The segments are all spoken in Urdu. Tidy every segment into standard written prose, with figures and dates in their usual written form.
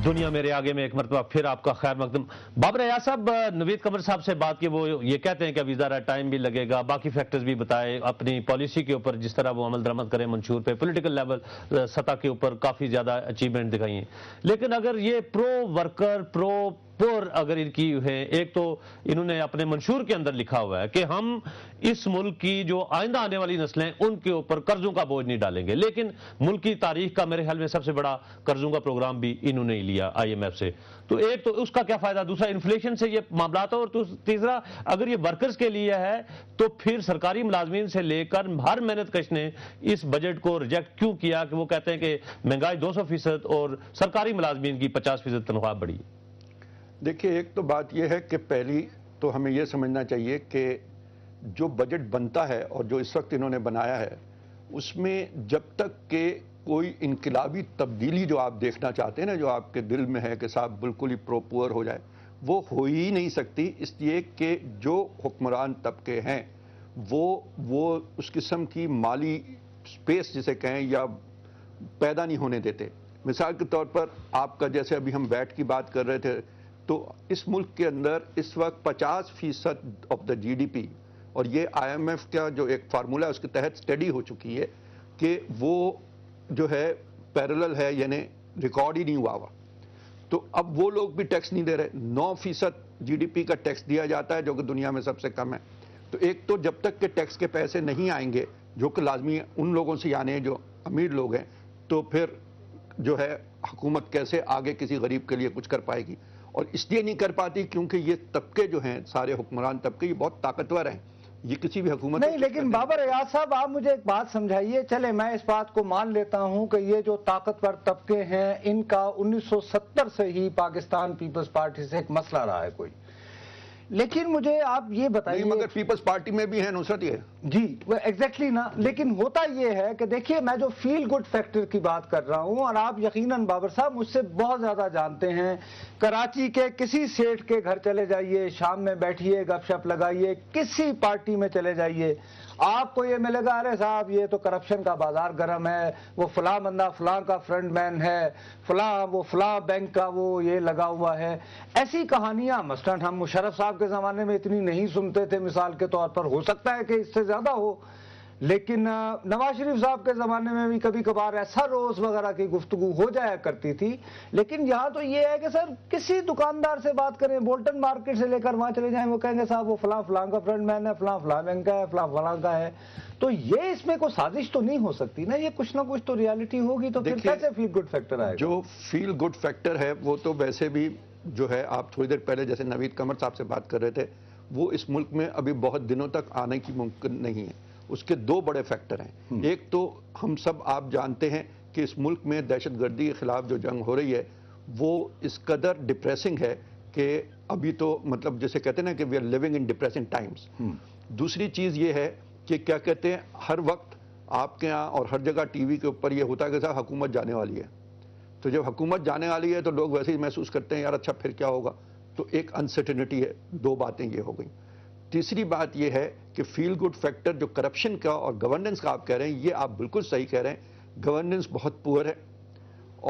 دنیا میرے آگے میں ایک مرتبہ پھر آپ کا خیر مقدم۔ بابر ایاز صاحب، نوید قمر صاحب سے بات کی، وہ یہ کہتے ہیں کہ ابھی ذرا ٹائم بھی لگے گا، باقی فیکٹرز بھی بتائے، اپنی پالیسی کے اوپر جس طرح وہ عمل درآمد کریں منشور پہ، پولیٹیکل لیول سطح کے اوپر کافی زیادہ اچیومنٹ دکھائی ہیں، لیکن اگر یہ پرو ورکر پرو پور اگر ان کی ہے، ایک تو انہوں نے اپنے منشور کے اندر لکھا ہوا ہے کہ ہم اس ملک کی جو آئندہ آنے والی نسلیں ان کے اوپر قرضوں کا بوجھ نہیں ڈالیں گے، لیکن ملک کی تاریخ کا میرے خیال میں سب سے بڑا قرضوں کا پروگرام بھی انہوں نے لیا آئی ایم ایف سے، تو ایک تو اس کا کیا فائدہ، دوسرا انفلیشن سے یہ معاملات، اور تیسرا اگر یہ ورکرز کے لیے ہے تو پھر سرکاری ملازمین سے لے کر ہر محنت کش نے اس بجٹ کو ریجیکٹ کیوں کیا کہ وہ کہتے ہیں کہ مہنگائی 200% اور سرکاری ملازمین کی 50% تنخواہ بڑھی۔ دیکھیے، ایک تو بات یہ ہے کہ پہلی تو ہمیں یہ سمجھنا چاہیے کہ جو بجٹ بنتا ہے اور جو اس وقت انہوں نے بنایا ہے، اس میں جب تک کہ کوئی انقلابی تبدیلی جو آپ دیکھنا چاہتے ہیں نا، جو آپ کے دل میں ہے کہ صاحب بالکل ہی پور ہو جائے، وہ ہو ہی نہیں سکتی، اس لیے کہ جو حکمران طبقے ہیں وہ اس قسم کی مالی سپیس جسے کہیں یا پیدا نہیں ہونے دیتے۔ مثال کے طور پر آپ کا جیسے ابھی ہم ویٹ کی بات کر رہے تھے، تو اس ملک کے اندر اس وقت 50% of the G D P, اور یہ آئی ایم ایف کا جو ایک فارمولہ ہے اس کے تحت اسٹڈی ہو چکی ہے کہ وہ جو ہے پیرلل ہے، یعنی ریکارڈ ہی نہیں ہوا۔ تو اب وہ لوگ بھی ٹیکس نہیں دے رہے، 9% جی ڈی پی کا ٹیکس دیا جاتا ہے جو کہ دنیا میں سب سے کم ہے۔ تو ایک تو جب تک کہ ٹیکس کے پیسے نہیں آئیں گے جو کہ لازمی ان لوگوں سے آنے جو امیر لوگ ہیں، تو پھر جو ہے حکومت کیسے آگے کسی غریب کے لیے کچھ کر پائے گی، اور اس لیے نہیں کر پاتی کیونکہ یہ طبقے جو ہیں سارے حکمران طبقے یہ بہت طاقتور ہیں، یہ کسی بھی حکومت نہیں۔ لیکن بابر ایاز صاحب، آپ مجھے ایک بات سمجھائیے، چلے میں اس بات کو مان لیتا ہوں کہ یہ جو طاقتور طبقے ہیں ان کا 1970 سے ہی پاکستان پیپلز پارٹی سے ایک مسئلہ رہا ہے کوئی، لیکن مجھے آپ یہ بتائیے، مگر پیپلز پارٹی میں بھی ہے نصرت یہ جی ایگزیکٹلی نا، لیکن ہوتا یہ ہے کہ دیکھیے میں جو فیل گڈ فیکٹر کی بات کر رہا ہوں، اور آپ یقیناً بابر صاحب مجھ سے بہت زیادہ جانتے ہیں، کراچی کے کسی سیٹھ کے گھر چلے جائیے، شام میں بیٹھیے گپ شپ لگائیے، کسی پارٹی میں چلے جائیے، آپ کو یہ ملے گا ارے صاحب یہ تو کرپشن کا بازار گرم ہے، وہ فلاں بندہ فلاں کا فرنٹ مین ہے، فلاں وہ فلاں بینک کا وہ یہ لگا ہوا ہے، ایسی کہانیاں مثلاً ہم مشرف صاحب کے زمانے میں اتنی نہیں سنتے تھے، مثال کے طور پر ہو سکتا ہے کہ اس سے زیادہ ہو، لیکن نواز شریف صاحب کے زمانے میں بھی کبھی کبھار ایسا روز وغیرہ کی گفتگو ہو جایا کرتی تھی، لیکن یہاں تو یہ ہے کہ سر کسی دکاندار سے بات کریں، بولٹن مارکیٹ سے لے کر وہاں چلے جائیں، وہ کہیں گے صاحب وہ فلاں فلاں کا فرنٹ مین ہے، فلاں فلاں بینک کا ہے، فلاں فلاں کا ہے، تو یہ اس میں کوئی سازش تو نہیں ہو سکتی نا، یہ کچھ نہ کچھ تو ریالٹی ہوگی، تو پھر کیسے فیل گڈ فیکٹر آئے گا؟ جو فیل گڈ فیکٹر ہے وہ تو ویسے بھی جو ہے، آپ تھوڑی دیر پہلے جیسے نوید قمر صاحب سے بات کر رہے تھے، وہ اس ملک میں ابھی بہت دنوں تک آنے کی ممکن نہیں ہے۔ اس کے دو بڑے فیکٹر ہیں، ایک تو ہم سب آپ جانتے ہیں کہ اس ملک میں دہشت گردی کے خلاف جو جنگ ہو رہی ہے وہ اس قدر ڈپریسنگ ہے کہ ابھی تو مطلب جیسے کہتے ہیں نا کہ we are living in depressing times. دوسری چیز یہ ہے کہ کیا کہتے ہیں، ہر وقت آپ کے ہاں اور ہر جگہ ٹی وی کے اوپر یہ ہوتا ہے کہ صاحب حکومت جانے والی ہے، تو جب حکومت جانے والی ہے تو لوگ ویسے ہی محسوس کرتے ہیں یار اچھا پھر کیا ہوگا، تو ایک انسرٹینٹی ہے۔ دو باتیں یہ ہو گئیں۔ تیسری بات یہ ہے کہ فیل گڈ فیکٹر جو کرپشن کا اور گورننس کا آپ کہہ رہے ہیں، یہ آپ بالکل صحیح کہہ رہے ہیں، گورننس بہت پور ہے،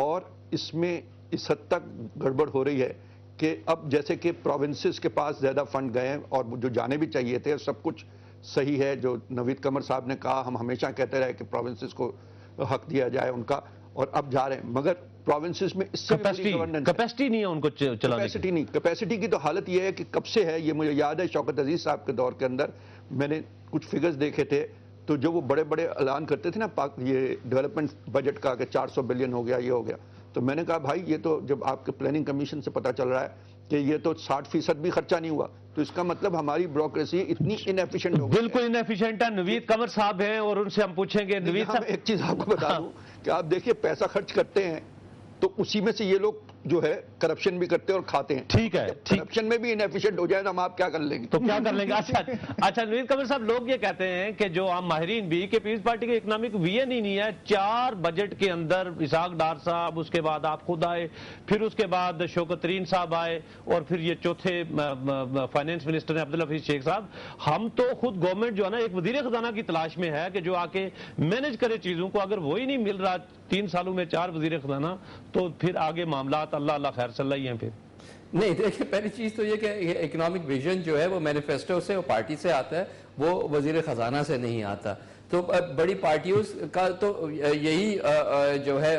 اور اس میں اس حد تک گڑبڑ ہو رہی ہے کہ اب جیسے کہ پروونسز کے پاس زیادہ فنڈ گئے ہیں اور جو جانے بھی چاہیے تھے، سب کچھ صحیح ہے جو نوید قمر صاحب نے کہا، ہم ہمیشہ کہتے رہے کہ پروونسز کو حق دیا جائے ان کا، اور اب جا رہے ہیں، مگر پروونسز میں اس سے کیپیسٹی نہیں ہے ان کو چلانے کی۔ کیپیسٹی کی تو حالت یہ ہے کہ کب سے ہے، یہ مجھے یاد ہے شوکت عزیز صاحب کے دور کے اندر میں نے کچھ فگرز دیکھے تھے، تو جو وہ بڑے بڑے اعلان کرتے تھے نا یہ ڈیولپمنٹ بجٹ کا کہ 400 بلین ہو گیا، یہ ہو گیا، تو میں نے کہا بھائی یہ تو جب آپ کے پلاننگ کمیشن سے پتہ چل رہا ہے کہ یہ تو 60% بھی خرچہ نہیں ہوا، تو اس کا مطلب ہماری بیوروکریسی اتنی انیفیشنٹ ہو گئی ہے۔ بالکل انیفیشنٹ ہے۔ نوید قمر صاحب ہیں اور ان سے ہم پوچھیں گے، نوید صاحب ایک چیز آپ کو بتا دوں کہ آپ دیکھیے پیسہ خرچ کرتے ہیں تو اسی میں سے یہ لوگ جو ہے کرپشن بھی کرتے ہیں اور کھاتے ہیں۔ ٹھیک ہے، کرپشن میں بھی انیفیشنٹ ہو جائے تو ہم آپ کیا کر لیں گے؟ تو کیا کر لیں گے؟ اچھا نوید قمر صاحب، لوگ یہ کہتے ہیں کہ جو عام ماہرین بھی کہ پیپلز پارٹی کے اکنامک ویژن ہی نہیں ہے، 4 بجٹ کے اندر اسحاق ڈار صاحب، اس کے بعد آپ خود آئے، پھر اس کے بعد شوکت ترین صاحب آئے، اور پھر یہ چوتھے فائنینس منسٹر ہیں عبدالحفیظ شیخ صاحب، ہم تو خود گورنمنٹ جو ہے نا ایک وزیر خزانہ کی تلاش میں ہے کہ جو آ کے مینج کرے چیزوں کو، اگر وہی نہیں مل رہا 3 سالوں میں 4 وزیر خزانہ، تو پھر آگے معاملات اللہ اللہ خیر صلی اللہ ہی ہیں پھر؟ نہیں دیکھیں، پہلی چیز تو یہ کہ اکنامک ویژن جو ہے وہ مینیفیسٹو سے اور پارٹی سے آتا ہے، وہ وزیر خزانہ سے نہیں آتا. تو بڑی پارٹیوں کا تو یہی جو ہے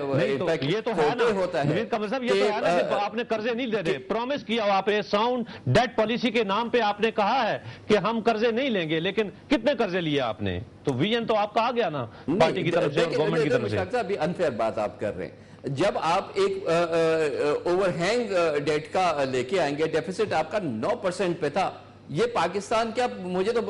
یہ تو ہے نا نوید قمر صاحب، یہ تو ہے نا کہ آپ نے قرضے نہیں لے رہے، پرومس کیا ہوا آپ نے، ساؤنڈ ڈیٹ پالیسی کے نام پہ آپ نے کہا ہے کہ ہم قرضے نہیں لیں گے، لیکن کتنے قرضے لیے آپ نے؟ تو ویژن تو آپ کا آ گیا نا پارٹی کی طرف سے، گورنمنٹ کی طرف سے. ابھی انفیئر بات آپ کر رہے ہیں. جب آپ ایک اوور ہینگ ڈیٹ کا لے کے آئیں گے، ڈیفیسٹ آپ کا 9% پہ تھا. یہ پاکستان کیا، مجھے تو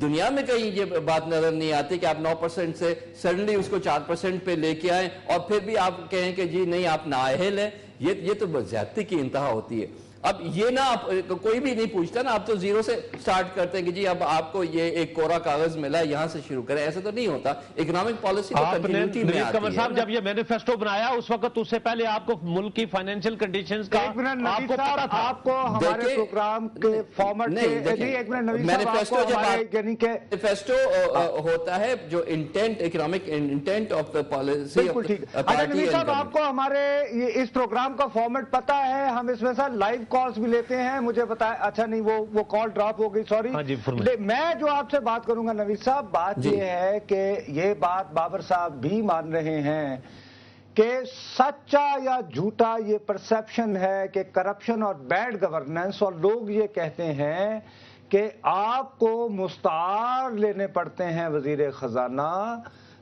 دنیا میں کہیں یہ بات نظر نہیں آتی کہ آپ 9% سے سڈنلی اس کو 4% پہ لے کے آئیں اور پھر بھی آپ کہیں کہ جی نہیں آپ نااہل ہیں. یہ تو زیادتی کی انتہا ہوتی ہے. اب یہ نا آپ کوئی بھی نہیں پوچھتا نا، آپ تو زیرو سے سٹارٹ کرتے ہیں کہ جی اب آپ کو یہ ایک کورا کاغذ ملا یہاں سے شروع کریں. ایسا تو نہیں ہوتا. اکنامک پالیسی تو کنٹینیوٹی میں آتی ہے. قمر صاحب جب یہ مینیفیسٹو بنایا اس وقت، اس سے پہلے آپ کو ملک کی فائنینشیل کنڈیشنز کا آپ کو پتا تھا؟ آپ کو ہمارے پروگرام کے فارمیٹ مینیفیسٹو ہوتا ہے جو intent, economic intent of the policy. بالکل ٹھیک. اچھا نوید صاحب، آپ کو ہمارے اس پروگرام کا فارمیٹ پتا ہے؟ ہم اس میں سر لائیو کالز بھی لیتے ہیں. مجھے بتائیں. اچھا نہیں، وہ کال ڈراپ ہو گئی، سوری. میں جو آپ سے بات کروں گا نوید صاحب، بات یہ ہے کہ یہ بات بابر صاحب بھی مان رہے ہیں کہ سچا یا جھوٹا یہ پرسیپشن ہے کہ کرپشن اور بیڈ گورننس، اور لوگ یہ کہتے ہیں کہ آپ کو مستعار لینے پڑتے ہیں وزیر خزانہ،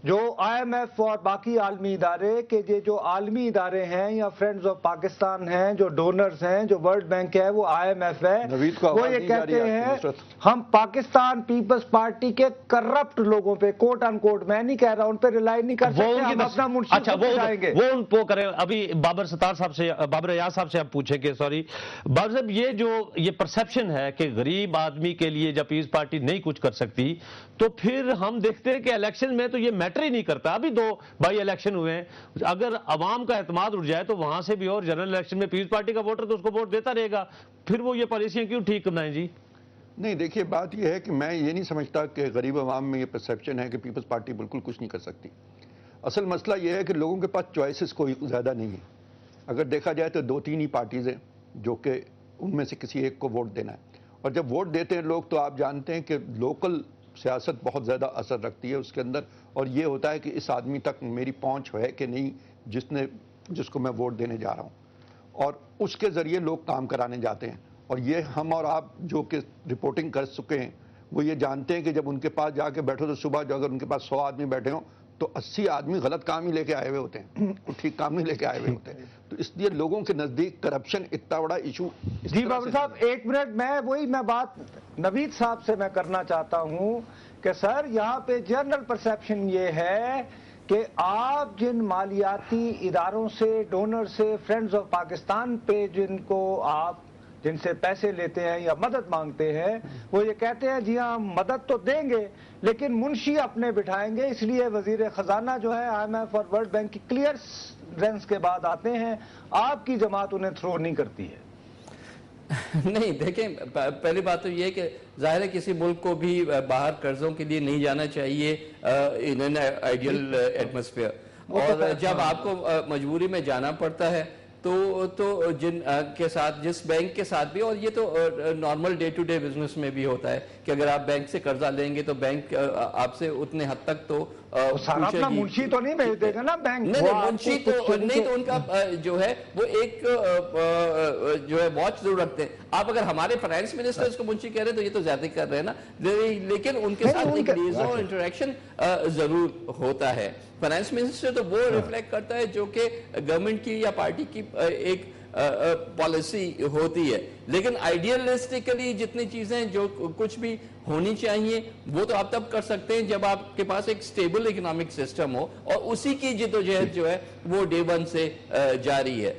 جو آئی ایم ایف اور باقی عالمی ادارے، کہ یہ جو عالمی ادارے ہیں یا فرینڈز آف پاکستان ہیں، جو ڈونرز ہیں، جو ورلڈ بینک ہے، وہ آئی ایم ایف ہے، وہ یہ کہتے ہیں ہم پاکستان پیپلز پارٹی کے کرپٹ لوگوں پہ، کوٹ ان کوٹ، میں نہیں کہہ رہا ان پہ ریلائی نہیں کر سکتے، ہم اپنا منشی کو بتائیں گے. وہ ان کو کریں. ابھی بابر ستار صاحب سے، بابر ایاز صاحب سے آپ پوچھیں کہ سوری بابر صاحب، یہ پرسیپشن ہے کہ غریب آدمی کے لیے جب پیپلز پارٹی نہیں کچھ کر سکتی، تو پھر ہم دیکھتے ہیں کہ الیکشن میں تو یہ میٹر ہی نہیں کرتا. ابھی 2 بائی الیکشن ہوئے ہیں، اگر عوام کا اعتماد اٹھ جائے تو وہاں سے بھی، اور جنرل الیکشن میں پیپلز پارٹی کا ووٹر تو اس کو ووٹ دیتا رہے گا. پھر وہ یہ پالیسیاں کیوں ٹھیک کرنا ہے جی؟ نہیں دیکھیے، بات یہ ہے کہ میں یہ نہیں سمجھتا کہ غریب عوام میں یہ پرسیپشن ہے کہ پیپلز پارٹی بالکل کچھ نہیں کر سکتی. اصل مسئلہ یہ ہے کہ لوگوں کے پاس چوائسز کوئی زیادہ نہیں ہے. اگر دیکھا جائے تو 2-3 ہی پارٹیز ہیں جو کہ ان میں سے کسی ایک کو ووٹ دینا ہے. اور جب ووٹ دیتے ہیں لوگ، تو آپ جانتے ہیں کہ لوکل سیاست بہت زیادہ اثر رکھتی ہے اس کے اندر، اور یہ ہوتا ہے کہ اس آدمی تک میری پہنچ ہے کہ نہیں جس کو میں ووٹ دینے جا رہا ہوں، اور اس کے ذریعے لوگ کام کرانے جاتے ہیں. اور یہ ہم اور آپ جو کہ رپورٹنگ کر چکے ہیں وہ یہ جانتے ہیں کہ جب ان کے پاس جا کے بیٹھو تو صبح جو اگر ان کے پاس 100 آدمی بیٹھے ہوں تو 80 آدمی غلط کام ہی لے کے آئے ہوئے ہوتے ہیں، ٹھیک کام نہیں لے کے آئے ہوئے ہوتے ہیں. تو اس لیے لوگوں کے نزدیک کرپشن اتنا بڑا ایشو. جی بابر صاحب، 1 منٹ، میں بات نوید صاحب سے میں کرنا چاہتا ہوں کہ سر یہاں پہ جنرل پرسیپشن یہ ہے کہ آپ جن مالیاتی اداروں سے، ڈونر سے، فرینڈز آف پاکستان پہ جن سے پیسے لیتے ہیں یا مدد مانگتے ہیں، وہ یہ کہتے ہیں جی ہاں ہم مدد تو دیں گے لیکن منشی اپنے بٹھائیں گے. اس لیے وزیر خزانہ جو ہے آئی ایم ایف اور ورلڈ بینک کی کلیئرنس کے بعد آتے ہیں. آپ کی جماعت انہیں تھرو نہیں کرتی ہے. نہیں دیکھیں، پہلی بات تو یہ ہے کہ ظاہر ہے کسی ملک کو بھی باہر قرضوں کے لیے نہیں جانا چاہیے ان این آئیڈیل ایٹماسفیئر. اور جب آپ کو مجبوری میں جانا پڑتا ہے تو جن کے ساتھ، جس بینک کے ساتھ بھی، اور یہ تو normal day to day business میں بھی ہوتا ہے کہ اگر آپ بینک سے قرضہ لیں گے تو بینک آپ سے اتنے حد تک تو سارا اپنا منشی تو نہیں بھیج دے گا نا بینک. نہیں منشی تو نہیں، تو ان کا جو ہے وہ ایک جو ہے واچ ضرور رکھتے ہیں. آپ اگر ہمارے فائنانس منسٹر اس کو منشی کہہ رہے ہیں تو یہ تو زیادہ کر رہے ہیں نا، لیکن ان کے ساتھ ایک لیزون انٹریکشن ضرور ہوتا ہے. فائنانس منسٹر تو وہ ریفلیکٹ کرتا ہے جو کہ گورنمنٹ کی یا پارٹی کی ایک پالیسی ہوتی ہے. لیکن آئیڈیلسٹکلی جتنی چیزیں جو کچھ بھی ہونی چاہیے وہ تو آپ تب کر سکتے ہیں جب آپ کے پاس ایک سٹیبل اکنامک سسٹم ہو، اور اسی کی جدوجہد جو ہے وہ ڈے 1 سے جاری ہے.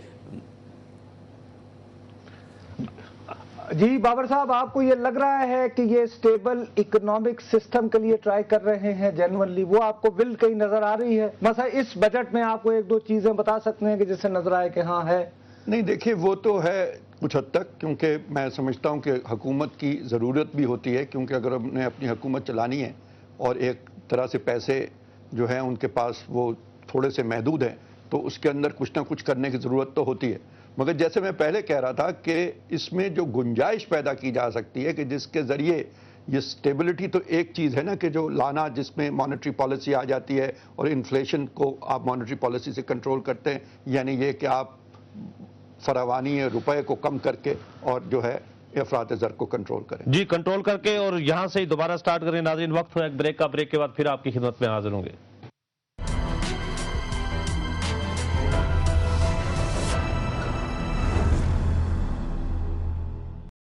جی بابر صاحب، آپ کو یہ لگ رہا ہے کہ یہ سٹیبل اکنامک سسٹم کے لیے ٹرائی کر رہے ہیں جینوئنلی؟ وہ آپ کو ول کہیں نظر آ رہی ہے؟ مثلا اس بجٹ میں آپ کو 1-2 چیزیں بتا سکتے ہیں کہ جس سے نظر آئے کہ ہاں ہے؟ نہیں دیکھیے، وہ تو ہے کچھ حد تک، کیونکہ میں سمجھتا ہوں کہ حکومت کی ضرورت بھی ہوتی ہے، کیونکہ اگر ہم نے اپنی حکومت چلانی ہے اور ایک طرح سے پیسے جو ہیں ان کے پاس وہ تھوڑے سے محدود ہیں، تو اس کے اندر کچھ نہ کچھ کرنے کی ضرورت تو ہوتی ہے. مگر جیسے میں پہلے کہہ رہا تھا کہ اس میں جو گنجائش پیدا کی جا سکتی ہے کہ جس کے ذریعے یہ سٹیبلٹی تو ایک چیز ہے نا کہ جو لانا جس میں مانیٹری پالیسی آ جاتی ہے اور انفلیشن کو آپ مانیٹری پالیسی سے کنٹرول کرتے ہیں, یعنی یہ کہ آپ فراوانی روپے کو کم کر کے اور جو ہے افراط زر کو کنٹرول کریں. جی کنٹرول کر کے, اور یہاں سے ہی دوبارہ سٹارٹ کریں. ناظرین وقت ہو ایک بریک کا, بریک کے بعد پھر آپ کی خدمت میں حاضر ہوں گے.